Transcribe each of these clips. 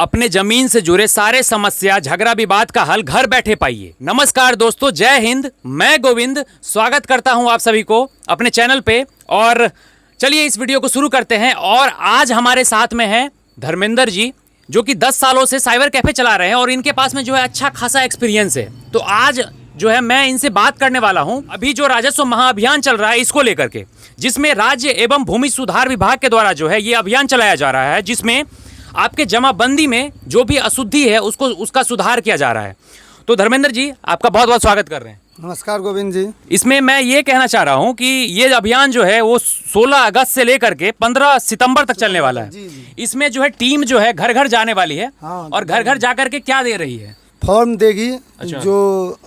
अपने जमीन से जुड़े सारे समस्या झगड़ा विवाद का हल घर बैठे पाइए। नमस्कार दोस्तों, जय हिंद। मैं गोविंद स्वागत करता हूं आप सभी को अपने चैनल पे। और चलिए इस वीडियो को शुरू करते हैं। और आज हमारे साथ में है धर्मेंद्र जी, जो कि 10 सालों से साइबर कैफे चला रहे हैं और इनके पास में जो है अच्छा खासा एक्सपीरियंस है। तो आज जो है मैं इनसे बात करने वाला हूं अभी जो राजस्व महाअभियान चल रहा है इसको लेकर के, जिसमें राज्य एवं भूमि सुधार विभाग के द्वारा जो है ये अभियान चलाया जा रहा है, जिसमें आपके जमाबंदी में जो भी अशुद्धि है उसका सुधार किया जा रहा है। तो धर्मेंद्र जी, आपका बहुत बहुत स्वागत कर रहे हैं। नमस्कार गोविंद जी। इसमें मैं ये कहना चाह रहा हूं कि ये अभियान जो है वो 16 अगस्त से लेकर के 15 सितंबर तक चलने वाला है। जी। इसमें जो है टीम जो है घर घर जाने वाली है। हाँ, और घर घर जाकर के क्या दे रही है? फॉर्म देगी। अच्छा। जो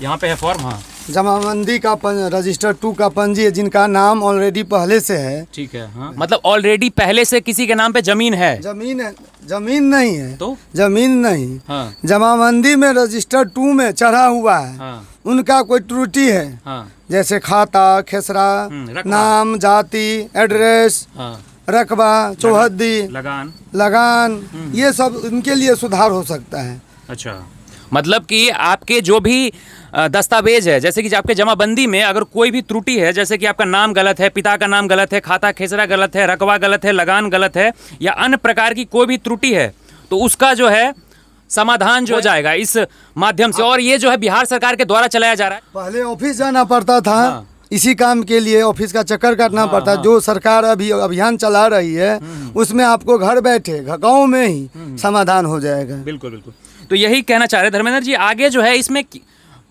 यहाँ पे है फॉर्म। हाँ जमाबंदी का रजिस्टर 2 का पंजी है, जिनका नाम ऑलरेडी पहले से है। ठीक है। हाँ मतलब ऑलरेडी पहले से किसी के नाम पे जमीन है। जमीन नहीं है तो जमीन नहीं। हाँ। जमाबंदी में रजिस्टर 2 में चढ़ा हुआ है। हाँ। उनका कोई त्रुटि है। हाँ। जैसे खाता, खेसरा, रकबा। नाम, जाति, एड्रेस, हाँ। रकबा, चौहद्दी, लगान, ये सब इनके लिए सुधार हो सकता है। अच्छा, मतलब कि आपके जो भी दस्तावेज है, जैसे कि आपके जमाबंदी में अगर कोई भी त्रुटि है, जैसे कि आपका नाम गलत है, पिता का नाम गलत है, खाता खेसरा गलत है, रकबा गलत है, लगान गलत है, या अन्य प्रकार की कोई भी त्रुटि है, तो उसका जो है समाधान जो हो जाएगा इस माध्यम से। और ये जो है बिहार सरकार के द्वारा चलाया जा रहा है। पहले ऑफिस जाना पड़ता था। हाँ। इसी काम के लिए ऑफिस का चक्कर काटना पड़ता। हाँ। जो सरकार अभी अभियान चला रही है उसमें आपको घर बैठे गांव में ही समाधान हो जाएगा। बिल्कुल बिल्कुल। तो यही कहना चाह रहे धर्मेंद्र जी। आगे जो है इसमें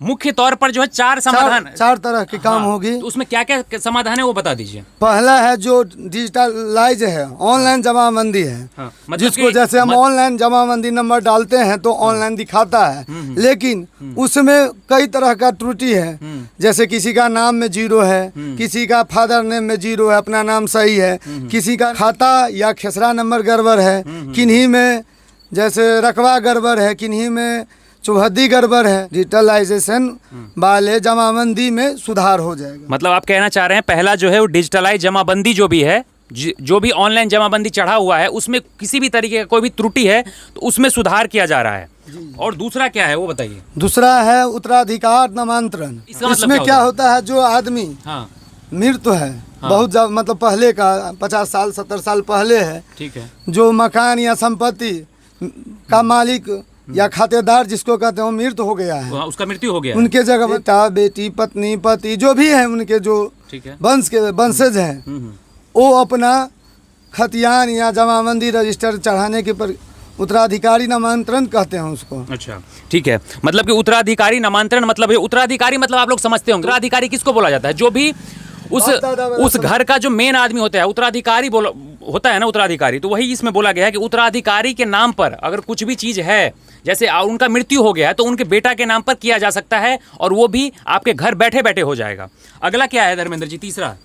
मुख्य तौर पर जो है चार समाधान, चार तरह के काम हाँ, होगी। तो उसमें क्या क्या समाधान है वो बता दीजिए। पहला है जो डिजिटलाइज है, ऑनलाइन जमाबंदी है। हाँ, मतलब जिसको जैसे हम ऑनलाइन जमाबंदी नंबर डालते हैं तो ऑनलाइन दिखाता है, लेकिन उसमें कई तरह का त्रुटि है। जैसे किसी का नाम में 0 है, किसी का फादर नेम में 0 है, अपना नाम सही है, किसी का खाता या खेसरा नंबर गड़बड़ है, किन्हीं में जैसे रकबा गड़बड़ है, किन्हीं में चौहद्दी गड़बड़ है। डिजिटलाइजेशन वाले जमाबंदी में सुधार हो जाएगा। मतलब आप कहना चाह रहे हैं पहला जो है वो डिजिटलाइज जमाबंदी जो भी है, जो भी ऑनलाइन जमाबंदी चढ़ा हुआ है, उसमें किसी भी तरीके का कोई भी त्रुटि है तो उसमें सुधार किया जा रहा है। और दूसरा क्या है वो बताइए। दूसरा है उत्तराधिकार नामांतरण। इसमें क्या होता है, जो आदमी मृत है, बहुत मतलब पहले का 50 साल 70 साल पहले है, ठीक है, जो मकान या संपत्ति का मालिक या खातेदार जिसको कहते हैं वो मृत हो गया है, उसका मृत्यु हो गया, उनके जगह बेटा, बेटी, पत्नी, पति जो भी है, उनके जो वंश के वंशज हैं, वो अपना खतियान या जमाबंदी रजिस्टर चढ़ाने के पर उत्तराधिकारी नामांतरण कहते हैं उसको। अच्छा, ठीक है। मतलब कि उत्तराधिकारी नामांतरण मतलब उत्तराधिकारी मतलब आप लोग समझते होंगे उत्तराधिकारी किसको बोला जाता है? जो भी उस घर का जो मेन आदमी होता है उत्तराधिकारी होता है ना, उत्तराधिकारी। तो वही इसमें बोला गया है कि उत्तराधिकारी के नाम पर अगर कुछ भी चीज है, जैसे उनका मृत्यु हो गया है, तो उनके बेटा के नाम पर किया जा सकता है और वो भी आपके घर बैठे बैठे हो जाएगा। अगला क्या है धर्मेंद्र जी? तीसरा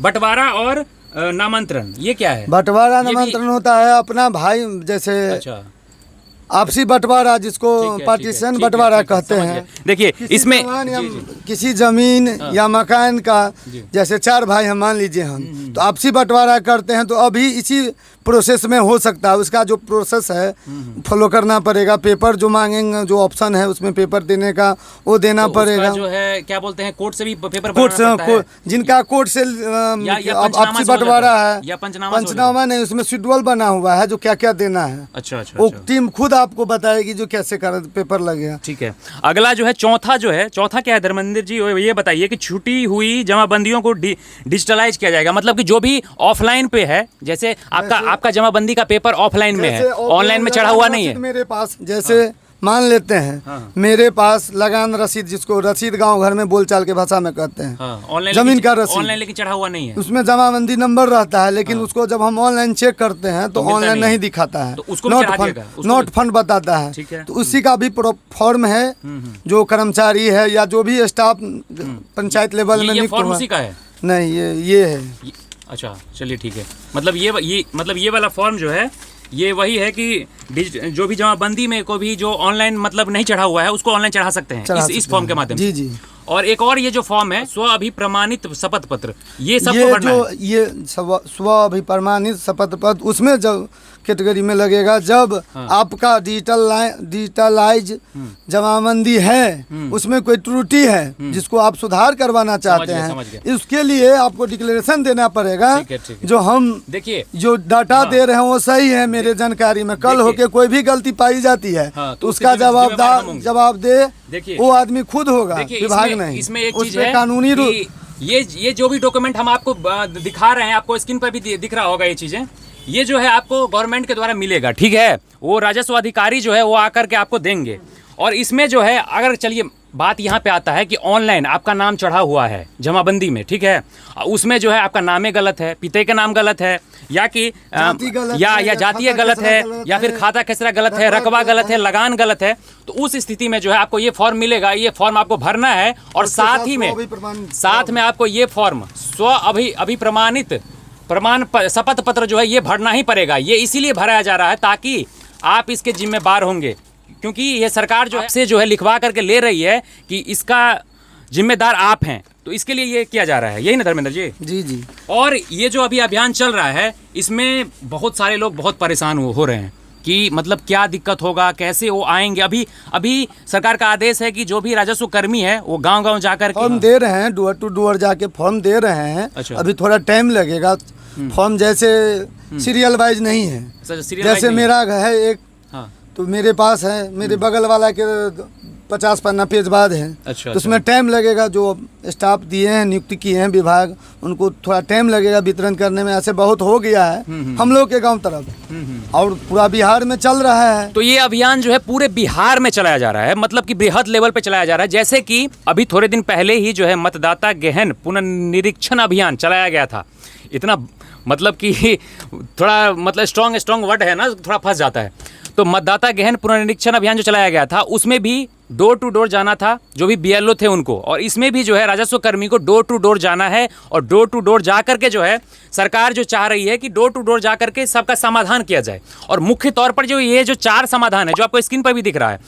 बंटवारा और नामांतरण। ये क्या है? बंटवारा नामांतरण होता है अपना भाई, जैसे अच्छा आपसी बंटवारा, जिसको पार्टीशन बंटवारा कहते हैं। देखिए इसमें किसी जमीन या मकान का, जैसे 4 भाई हम मान लीजिए हम, तो आपसी बंटवारा करते हैं, तो अभी इसी प्रोसेस में हो सकता है। उसका जो प्रोसेस है फॉलो करना पड़ेगा। पेपर जो मांगेंगे, जो ऑप्शन है उसमें पेपर देने का वो देना पड़ेगा। जो है क्या बोलते हैं, कोर्ट से भी पेपर कोर्ट से, जिनका कोर्ट से आपसी बंटवारा है या पंचनामा नहीं, उसमें शेड्यूल बना हुआ है जो क्या क्या देना है। अच्छा, वो टीम खुद आपको बताएगी जो कैसे पेपर लगेगा। ठीक है। अगला जो है चौथा क्या है धर्मेंद्र जी? ये बताइए कि छूटी हुई जमाबंदियों को डिजिटलाइज किया जाएगा। मतलब कि जो भी ऑफलाइन पे है, जैसे आपका जमाबंदी का पेपर ऑफलाइन में है, ऑनलाइन में चढ़ा हुआ नहीं है। मेरे पास जैसे मान लेते हैं मेरे पास लगान रसीद, जिसको रसीद गांव घर में बोलचाल के भाषा में कहते हैं, जमीन का रसीद ऑनलाइन लेकिन चढ़ा हुआ नहीं है, उसमें जमाबंदी नंबर रहता है, लेकिन उसको जब हम ऑनलाइन चेक करते हैं तो ऑनलाइन नहीं दिखाता है, नोट फंड बताता है। तो उसी का भी फॉर्म है, जो कर्मचारी है या जो भी स्टाफ पंचायत लेवल में नियुक्त हुआ है, नहीं ये है। अच्छा, चलिए ठीक है। मतलब ये वाला फॉर्म जो है ये वही है कि जो भी जमाबंदी में को भी जो ऑनलाइन मतलब नहीं चढ़ा हुआ है उसको ऑनलाइन चढ़ा सकते हैं इस फॉर्म के माध्यम से। जी। और एक और ये जो फॉर्म है स्व अभिप्रमाणित शपथ पत्र, ये सबको भरना है। ये स्व अभिप्रमाणित शपथ पत्र, उसमें जब कैटेगरी में लगेगा जब आपका डिजिटलाइज जमाबंदी है, उसमें कोई त्रुटि है जिसको आप सुधार करवाना चाहते हैं, इसके लिए आपको डिक्लेरेशन देना पड़ेगा। जो हम देखिए जो डाटा दे रहे हैं वो सही है मेरे जानकारी में। कल होके कोई भी गलती पाई जाती है तो उसका जवाबदेह वो आदमी खुद होगा, विभाग नहीं। इसमें एक चीज है कानूनी रूप, ये जो भी डॉक्यूमेंट हम आपको दिखा रहे हैं, आपको स्क्रीन पर भी दिख रहा होगा, ये चीजें ये जो है आपको गवर्नमेंट के द्वारा मिलेगा, ठीक है। वो राजस्व अधिकारी जो है वो आकर के आपको देंगे। और इसमें जो है अगर चलिए बात यहाँ पे आता है कि ऑनलाइन आपका नाम चढ़ा हुआ है जमाबंदी में, ठीक है, उसमें जो है आपका नामे गलत है, पिता का नाम गलत है, या कि या जातीय गलत है, या फिर खाता खेसरा गलत है, रकबा गलत है, लगान गलत है, तो उस स्थिति में जो है आपको ये फॉर्म मिलेगा। ये फॉर्म आपको भरना है और साथ में आपको ये फॉर्म अभिप्रमाणित प्रमाण शपथ पत्र जो है ये भरना ही पड़ेगा। ये इसीलिए भराया जा रहा है ताकि आप इसके जिम्मेदार होंगे, क्योंकि ये सरकार जो है जो है लिखवा करके ले रही है कि इसका जिम्मेदार आप हैं, तो इसके लिए ये किया जा रहा है। यही ना धर्मेंद्र जी? जी जी। और ये जो अभी अभियान चल रहा है इसमें बहुत सारे लोग बहुत परेशान हो रहे हैं कि मतलब क्या दिक्कत होगा, कैसे वो आएंगे। अभी सरकार का आदेश है कि जो भी राजस्व कर्मी है वो गांव-गांव जाकर फॉर्म दे रहे हैं, डोर टू डोर जाके फॉर्म दे रहे हैं। अच्छा। अभी थोड़ा टाइम लगेगा। फॉर्म जैसे सीरियल वाइज नहीं है, जैसे मेरा है एक, तो मेरे पास है, मेरे बगल वाला के 50 पन्ना पेज बाद है। अच्छा, तो उसमें टाइम लगेगा। जो स्टाफ दिए हैं, नियुक्ति किए हैं विभाग, उनको थोड़ा टाइम लगेगा वितरण करने में। ऐसे बहुत हो गया है हम लोग के गांव तरफ, और पूरा बिहार में चल रहा है। तो ये अभियान जो है पूरे बिहार में चलाया जा रहा है, मतलब कि बृहद लेवल पे चलाया जा रहा है। जैसे कि अभी थोड़े दिन पहले ही जो है मतदाता गहन पुनर्निरीक्षण अभियान चलाया गया था। इतना मतलब कि थोड़ा मतलब स्ट्रॉन्ग वर्ड है ना, थोड़ा फंस जाता है। तो मतदाता गहन पुनर्निरीक्षण अभियान जो चलाया गया था उसमें भी डोर टू डोर जाना था, जो भी बीएलओ थे उनको, और इसमें भी जो है राजस्व कर्मी को डोर टू डोर जाना है। और डोर टू डोर जा करके जो है सरकार जो चाह रही है कि डोर टू डोर जा करके सबका समाधान किया जाए। और मुख्य तौर पर जो ये जो 4 समाधान है जो आपको स्क्रीन पर भी दिख रहा है,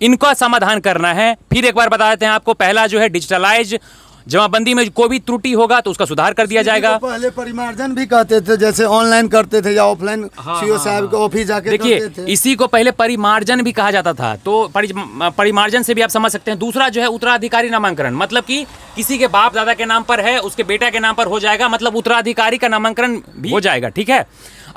इनका समाधान करना है। फिर एक बार बता देते हैं आपको। पहला जो है डिजिटलाइज जमाबंदी में कोई भी त्रुटि होगा तो उसका सुधार कर दिया जाएगा। तो पहले परिमार्जन भी कहते थे, जैसे ऑनलाइन करते थे या ऑफलाइन सीओ साहब के ऑफिस जाके देखिए करते थे। इसी को पहले परिमार्जन भी कहा जाता था, तो परिमार्जन से भी आप समझ सकते हैं। दूसरा जो है उत्तराधिकारी नामांकन, मतलब कि किसी के बाप दादा के नाम पर है, उसके बेटा के नाम पर हो जाएगा, मतलब उत्तराधिकारी का नामांकन भी हो जाएगा, ठीक है।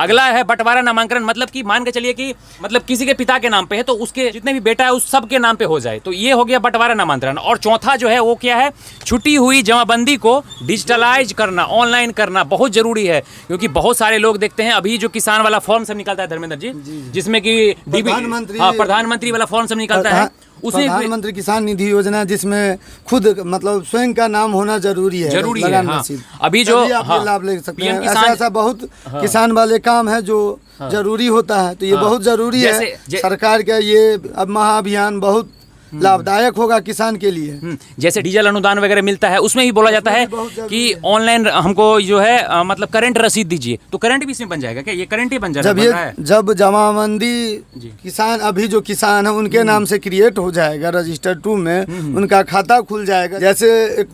अगला है बंटवारा नामांकन, मतलब कि मान के चलिए कि मतलब किसी के पिता के नाम पे है तो उसके जितने भी बेटा है उस सब के नाम पे हो जाए, तो ये हो गया बंटवारा नामांकन। और चौथा जो है वो क्या है, छुटी हुई जमाबंदी को डिजिटलाइज करना, ऑनलाइन करना बहुत जरूरी है। क्योंकि बहुत सारे लोग देखते हैं अभी जो किसान वाला फॉर्म सब निकलता है धर्मेंद्र जी, जिसमें कि प्रधानमंत्री वाला फॉर्म सब निकलता है, उसे प्रधानमंत्री किसान निधि योजना, जिसमें खुद मतलब स्वयं का नाम होना जरूरी है। हाँ। अभी जो आप लाभ ले सकते हैं। ऐसा बहुत किसान वाले काम है जो जरूरी होता है, तो ये बहुत जरूरी है। सरकार का ये अब महाअभियान बहुत लाभदायक होगा किसान के लिए। जैसे डीजल अनुदान वगैरह मिलता है, उसमें भी बोला जाता है कि ऑनलाइन हमको जो है मतलब करंट रसीद दीजिए, तो करंट भी इसमें बन जाएगा क्या? ये करंट ही बन जाएगा जब जमाबंदी किसान, अभी जो किसान है उनके नाम से क्रिएट हो जाएगा रजिस्टर 2 में, उनका खाता खुल जाएगा। जैसे एक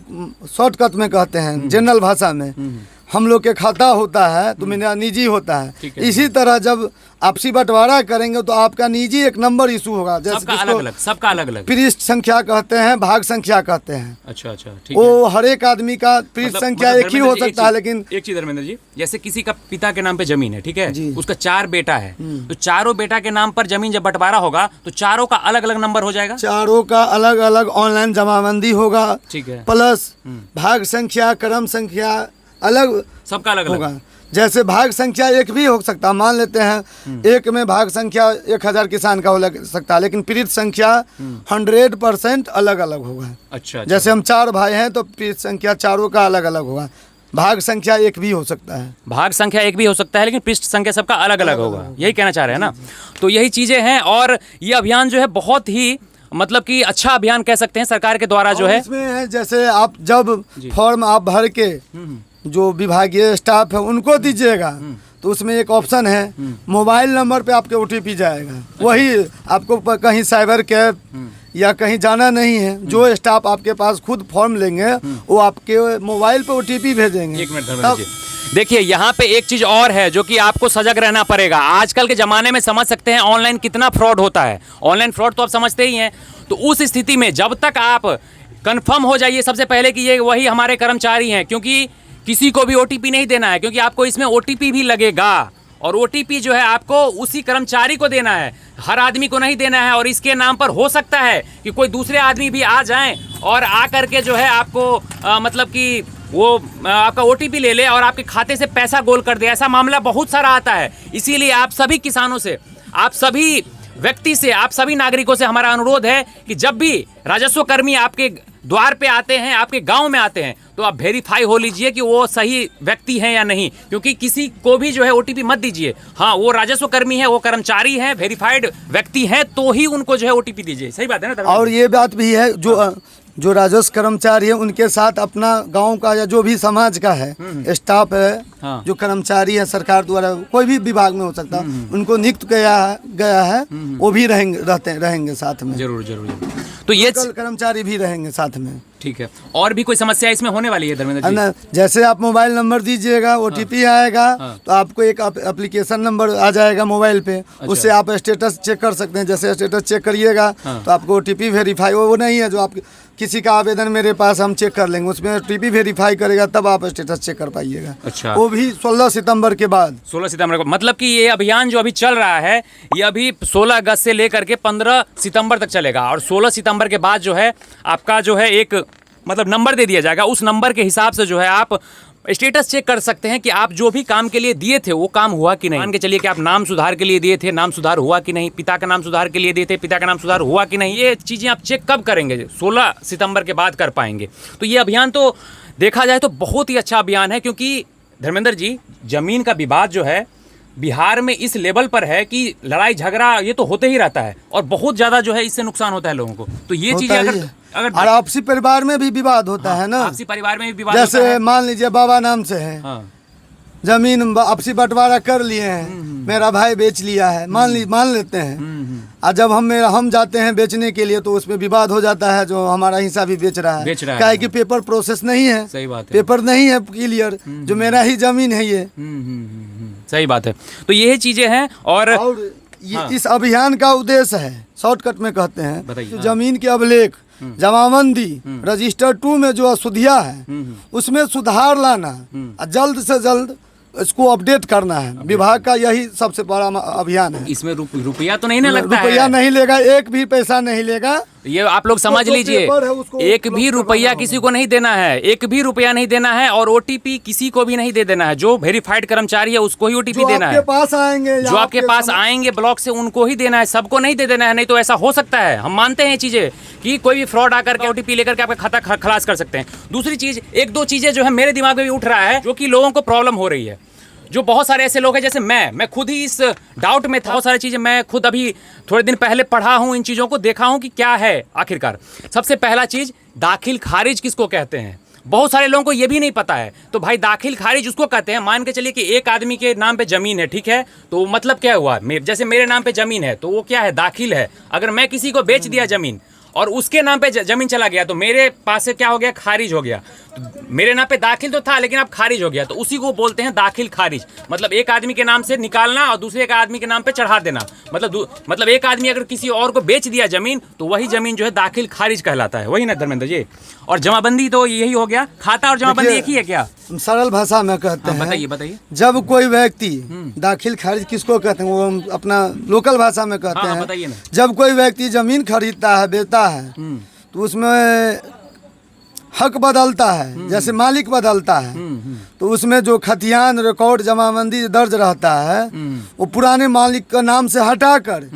शॉर्टकट में कहते हैं जनरल भाषा में, हम लोग के खाता होता है तो मेरा निजी होता है। इसी तरह जब आपसी बंटवारा करेंगे तो आपका निजी एक नंबर इशू होगा। जैसे सबका अलग अलग पृष्ठ संख्या कहते हैं, भाग संख्या कहते हैं। अच्छा, ठीक वो हर एक आदमी का पृष्ठ संख्या एक ही हो सकता है। लेकिन एक चीज धर्मेंद्र जी, जैसे किसी का पिता के नाम पे जमीन है, ठीक है, उसका 4 बेटा है, तो चारों बेटा के नाम पर जमीन जब बंटवारा होगा तो चारों का अलग अलग नंबर हो जाएगा। चारों का अलग अलग ऑनलाइन जमाबंदी होगा, ठीक है, प्लस भाग संख्या, क्रम संख्या अलग, सबका अलग होगा। जैसे भाग संख्या एक भी हो सकता है, मान लेते हैं एक में भाग संख्या 1000 किसान का हो सकता है, लेकिन पीड़ित संख्या 100% अलग अलग होगा। अच्छा। जैसे हम 4 भाई हैं तो पीड़ित संख्या चारों का अलग अलग होगा। भाग संख्या एक भी हो सकता है, भाग संख्या एक भी हो सकता है, लेकिन पृष्ठ संख्या सबका अलग अलग होगा। यही कहना चाह रहे हैं ना? तो यही चीजें हैं। और ये अभियान जो है बहुत ही मतलब कि अच्छा अभियान कह सकते हैं सरकार के द्वारा जो है। इसमें है जैसे आप जब फॉर्म आप भर के जो विभागीय स्टाफ है उनको दीजिएगा तो उसमें एक ऑप्शन है, मोबाइल नंबर पे आपके OTP जाएगा। वही आपको कहीं साइबर कैफ या कहीं जाना नहीं है। जो स्टाफ आपके पास खुद फॉर्म लेंगे वो आपके मोबाइल पे OTP भेजेंगे। एक मिनट धर्मेंद्र जी, देखिए यहाँ पे एक चीज और है जो कि आपको सजग रहना पड़ेगा। आजकल के जमाने में समझ सकते हैं ऑनलाइन कितना फ्रॉड होता है। ऑनलाइन फ्रॉड तो आप समझते ही हैं। तो उस स्थिति में जब तक आप कंफर्म हो जाइए सबसे पहले कि ये वही हमारे कर्मचारी हैं, क्योंकि किसी को भी ओटीपी नहीं देना है, क्योंकि आपको इसमें ओटीपी भी लगेगा और ओटीपी जो है आपको उसी कर्मचारी को देना है, हर आदमी को नहीं देना है। और इसके नाम पर हो सकता है कि कोई दूसरे आदमी भी आ जाएं और आ करके जो है आपको मतलब कि वो आपका ओटीपी ले ले और आपके खाते से पैसा गोल कर दे। ऐसा मामला बहुत सारा आता है। इसीलिए आप सभी किसानों से, आप सभी व्यक्ति से, आप सभी नागरिकों से हमारा अनुरोध है कि जब भी राजस्व कर्मी आपके द्वार पे आते हैं, आपके गांव में आते हैं, तो आप वेरीफाई हो लीजिए कि वो सही व्यक्ति हैं या नहीं, क्योंकि किसी को भी जो है ओटीपी मत दीजिए। हाँ, वो राजस्व कर्मी है, वो कर्मचारी हैं, वेरीफाइड व्यक्ति हैं, तो ही उनको जो है ओटीपी दीजिए। सही बात है ना? और ये बात भी है जो राजस्व कर्मचारी है उनके साथ अपना गांव का या जो भी समाज का है स्टाफ है, हाँ। जो कर्मचारी है सरकार द्वारा कोई भी विभाग में हो सकता है, उनको नियुक्त गया है वो भी रहेंगे साथ में। जरूर जरूर जरूर। तो ये कर्मचारी भी रहेंगे साथ में। ठीक है। और भी कोई समस्या इसमें होने वाली है धर्मेंद्र जी? जैसे आप मोबाइल नंबर दीजिएगा, ओटीपी आएगा, तो आपको एक एप्लीकेशन नंबर आ जाएगा मोबाइल पे। उससे आप स्टेटस चेक कर सकते हैं। जैसे स्टेटस चेक करिएगा तो आपको ओटीपी वेरीफाई, वो नहीं है जो आप किसी का आवेदन मेरे पास हम चेक कर लेंगे, उसमें ओटीपी वेरीफाई करेगा तब आप स्टेटस चेक कर पाइएगा। अच्छा। वो भी 16 सितंबर के बाद। 16 सितंबर को मतलब कि ये अभियान जो अभी चल रहा है ये अभी 16 अगस्त से लेकर के 15 सितंबर तक चलेगा। और 16 सितंबर के बाद जो है आपका जो है एक मतलब नंबर दे दिया जाएगा। उस नंबर के हिसाब से जो है आप स्टेटस चेक कर सकते हैं कि आप जो भी काम के लिए दिए थे वो काम हुआ कि नहीं। मान के चलिए कि आप नाम सुधार के लिए दिए थे, नाम सुधार हुआ कि नहीं। पिता का नाम सुधार के लिए दिए थे, पिता का नाम सुधार हुआ कि नहीं। ये चीज़ें आप चेक कब करेंगे? 16 सितंबर के बाद कर पाएंगे। तो ये अभियान तो देखा जाए तो बहुत ही अच्छा अभियान है, क्योंकि धर्मेंद्र जी ज़मीन का विवाद जो है बिहार में इस लेवल पर है कि लड़ाई झगड़ा ये तो होते ही रहता है और बहुत ज़्यादा जो है इससे नुकसान होता है लोगों को। तो ये चीज़ें अगर और आपसी परिवार में भी विवाद होता है ना। आपसी परिवार में भी विवाद जैसे होता है। मान लीजिए बाबा नाम से है, जमीन आपसी बंटवारा कर लिए हैं, मेरा भाई बेच लिया है, मान लेते हैं। और जब हम जाते हैं बेचने के लिए तो उसमें विवाद हो जाता है, जो हमारा हिस्सा भी बेच रहा है। क्या है कि पेपर प्रोसेस नहीं है। सही बात है। पेपर नहीं है क्लियर, जो मेरा ही जमीन है ये। सही बात है। तो यही चीजें हैं। और इस अभियान का उद्देश्य है, शॉर्टकट में कहते हैं, बताइए। जमीन के अभिलेख, जमाबंदी, रजिस्टर 2 में जो अशुद्धियां है उसमें सुधार लाना और जल्द से जल्द इसको अपडेट करना है। विभाग का यही सबसे बड़ा अभियान है। इसमें रुपया तो नहीं ना लगता है? रुपया नहीं लेगा, एक भी पैसा नहीं लेगा। ये आप लोग समझ लीजिए, एक भी रुपया किसी को नहीं देना है, एक भी रुपया नहीं देना है। और ओटीपी किसी को भी नहीं दे देना है। जो वेरीफाइड कर्मचारी है उसको ही ओटीपी देना है। जो आपके पास आएंगे ब्लॉक से उनको ही देना है, सबको नहीं दे देना है। नहीं तो ऐसा हो सकता है, हम मानते हैं ये चीजें कि कोई भी फ्रॉड आकर के ओटीपी लेकर के आपका खाता खलास कर सकते हैं। दूसरी चीज, एक दो चीजें जो है मेरे दिमाग में भी उठ रहा है जो कि लोगों को प्रॉब्लम हो रही है। जो बहुत सारे ऐसे लोग हैं, जैसे मैं खुद ही इस डाउट में था। बहुत सारी चीज़ें मैं खुद अभी थोड़े दिन पहले पढ़ा हूँ, इन चीज़ों को देखा हूँ कि क्या है आखिरकार। सबसे पहला चीज़, दाखिल खारिज किसको कहते हैं? बहुत सारे लोगों को ये भी नहीं पता है। तो भाई दाखिल खारिज उसको कहते हैं, मान के चलिए कि एक आदमी के नाम पे ज़मीन है, ठीक है, तो मतलब क्या हुआ, जैसे मेरे नाम पे ज़मीन है तो वो क्या है, दाखिल है। अगर मैं किसी को बेच दिया ज़मीन और उसके नाम पे ज़मीन चला गया तो मेरे पास से क्या हो गया, खारिज हो गया। तो मेरे नाम पे दाखिल तो था लेकिन अब खारिज हो गया, तो उसी को बोलते हैं दाखिल खारिज। मतलब एक आदमी के नाम से निकालना और दूसरे एक आदमी के नाम पे चढ़ा देना। मतलब एक आदमी अगर किसी और को बेच दिया ज़मीन तो वही ज़मीन जो है दाखिल खारिज कहलाता है। वही ना धर्मेंद्र जी? और जमाबंदी तो यही हो गया। खाता और जमाबंदी एक ही है क्या? सरल भाषा में कहते हैं। बताइए। जब कोई व्यक्ति, दाखिल खारिज किसको कहते हैं, वो हम अपना लोकल भाषा में कहते हैं। बताइए ना। जब कोई व्यक्ति जमीन खरीदता है, बेचता है, तो उसमें हक बदलता है, जैसे मालिक बदलता है, तो उसमें जो खतियान, रिकॉर्ड, जमाबंदी दर्ज रहता है वो पुराने मालिक का नाम से हटाकर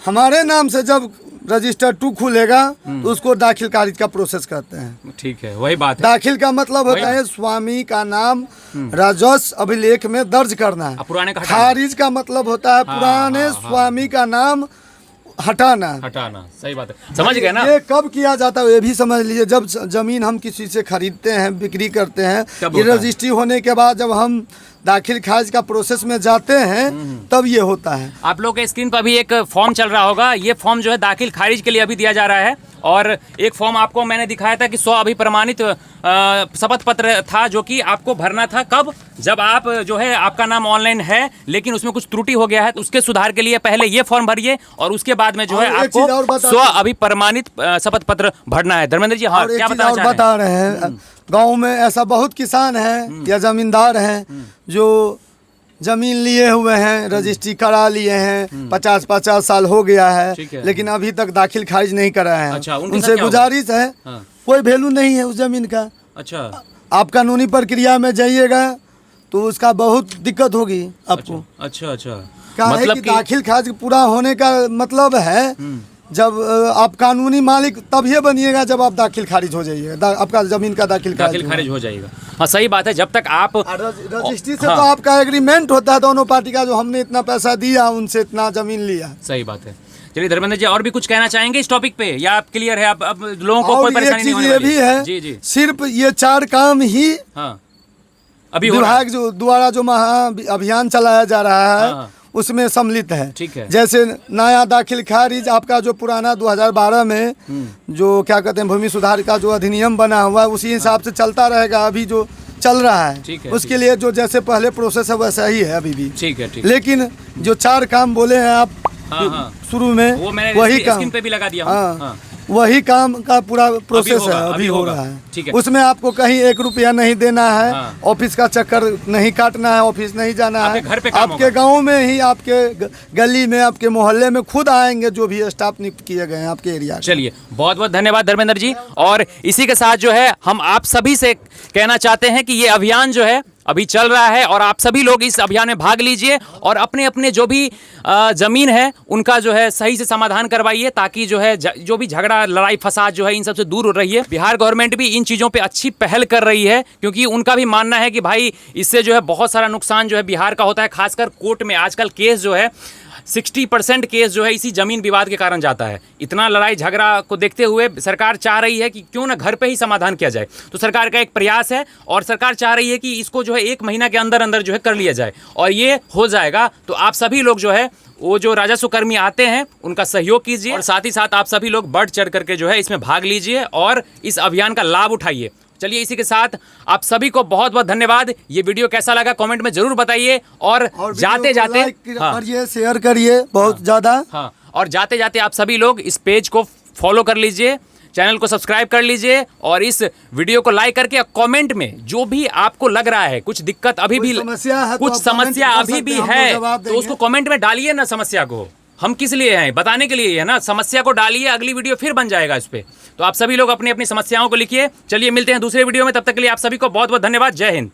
हमारे नाम से जब रजिस्टर 2 खुलेगा तो उसको दाखिल खारिज का प्रोसेस करते हैं। ठीक है, वही बात है। दाखिल का मतलब होता है स्वामी का नाम राजस्व अभिलेख में दर्ज करना है। पुराने का खारिज का मतलब होता है पुराने स्वामी का नाम हटाना। सही बात है, समझ गए ना? ये कब किया जाता है ये भी समझ लीजिए। जब जमीन हम किसी से खरीदते हैं, बिक्री करते हैं, ये रजिस्ट्री होने के बाद जब हम दाखिल खारिज का प्रोसेस में जाते हैं तब ये होता है। आप लोग के स्क्रीन पर भी एक फॉर्म चल रहा होगा। ये फॉर्म जो है दाखिल खारिज के लिए अभी दिया जा रहा है और एक फॉर्म आपको मैंने दिखाया था कि 100 अभिप्रमाणित शपथ पत्र था, जो कि आपको भरना था कब, जब आप जो है आपका नाम ऑनलाइन है लेकिन उसमें कुछ त्रुटि हो गया है, तो उसके सुधार के लिए पहले ये फॉर्म भरिए और उसके बाद में जो है आपको 100 अभिप्रमाणित शपथ पत्र भरना है। धर्मेंद्र जी, हाँ, क्या बता रहे हैं, गाँव में ऐसा बहुत किसान है या जमींदार हैं जो जमीन लिए हुए हैं, रजिस्ट्री करा लिए हैं, 50-50 साल हो गया है, लेकिन अभी तक दाखिल खारिज नहीं करा है। अच्छा, उनसे गुजारिश है, कोई वैल्यू नहीं है उस जमीन का। अच्छा, आप कानूनी प्रक्रिया में जाइएगा तो उसका बहुत दिक्कत होगी आपको। अच्छा अच्छा, क्या मतलब है कि दाखिल खारिज पूरा होने का मतलब है जब आप कानूनी मालिक तभी बनिएगा जब आप दाखिल खारिज हो जाइएगा, आपका जमीन का दाखिल खारिज हो जाएगा। हाँ, सही बात है। जब तक आप रजिस्ट्री से तो आपका एग्रीमेंट होता है दोनों पार्टी का, जो हमने इतना पैसा दिया उनसे इतना जमीन लिया। सही बात है। चलिए धर्मेंद्र जी, और भी कुछ कहना चाहेंगे इस टॉपिक पे, या आप क्लियर है? आप अब लोगों को कोई परेशानी नहीं होने वाली? भी है जी जी, सिर्फ ये 4 काम ही अभी विभाग जो द्वारा जो महा अभियान चलाया जा रहा है उसमें सम्मिलित है। ठीक है। जैसे नया दाखिल खारिज, आपका जो पुराना 2012 में जो क्या कहते हैं भूमि सुधार का जो अधिनियम बना हुआ है उसी हिसाब से चलता रहेगा, अभी जो चल रहा है उसके लिए जो जैसे पहले प्रोसेस है वैसा ही है अभी भी। ठीक है। लेकिन जो 4 काम बोले हैं आप शुरू में, वही काम पे भी लगा दिया। वही काम का पूरा प्रोसेस है, अभी हो रहा है। ठीक है। उसमें आपको कहीं 1 रुपया नहीं देना है, ऑफिस का चक्कर नहीं काटना है, ऑफिस नहीं जाना है, घर पे आपके गांव में ही, आपके गली में, आपके मोहल्ले में खुद आएंगे जो भी स्टाफ नियुक्त किए गए हैं आपके एरिया। चलिए, बहुत बहुत धन्यवाद धर्मेंद्र जी। और इसी के साथ जो है हम आप सभी से कहना चाहते हैं कि ये अभियान जो है अभी चल रहा है और आप सभी लोग इस अभियान में भाग लीजिए और अपने अपने जो भी जमीन है उनका जो है सही से समाधान करवाइए, ताकि जो है जो भी झगड़ा, लड़ाई, फसाद जो है इन सब से दूर रहिए। बिहार गवर्नमेंट भी इन चीज़ों पे अच्छी पहल कर रही है, क्योंकि उनका भी मानना है कि भाई इससे जो है बहुत सारा नुकसान जो है बिहार का होता है। खासकर कोर्ट में आजकल केस जो है 60% केस जो है इसी जमीन विवाद के कारण जाता है। इतना लड़ाई झगड़ा को देखते हुए सरकार चाह रही है कि क्यों ना घर पे ही समाधान किया जाए। तो सरकार का एक प्रयास है और सरकार चाह रही है कि इसको जो है 1 महीना के अंदर अंदर जो है कर लिया जाए, और ये हो जाएगा। तो आप सभी लोग जो है वो जो राजस्व कर्मी आते हैं उनका सहयोग कीजिए और साथ ही साथ आप सभी लोग बढ़ चढ़ करके जो है इसमें भाग लीजिए और इस अभियान का लाभ उठाइए। चलिए, इसी के साथ आप सभी को बहुत बहुत धन्यवाद। ये वीडियो कैसा लगा कमेंट में जरूर बताइए और जाते जाते करिए, शेयर करिए बहुत ज़्यादा। हाँ, और जाते जाते आप सभी लोग इस पेज को फॉलो कर लीजिए, चैनल को सब्सक्राइब कर लीजिए और इस वीडियो को लाइक करके कमेंट में जो भी आपको लग रहा है कुछ दिक्कत अभी भी, कुछ समस्या अभी भी है, तो उसको कमेंट में डालिए ना। समस्या को हम किस लिए हैं, बताने के लिए है ना। समस्या को डालिए, अगली वीडियो फिर बन जाएगा इस पे। तो आप सभी लोग अपनी अपनी समस्याओं को लिखिए। चलिए, मिलते हैं दूसरे वीडियो में, तब तक के लिए आप सभी को बहुत बहुत धन्यवाद। जय हिंद।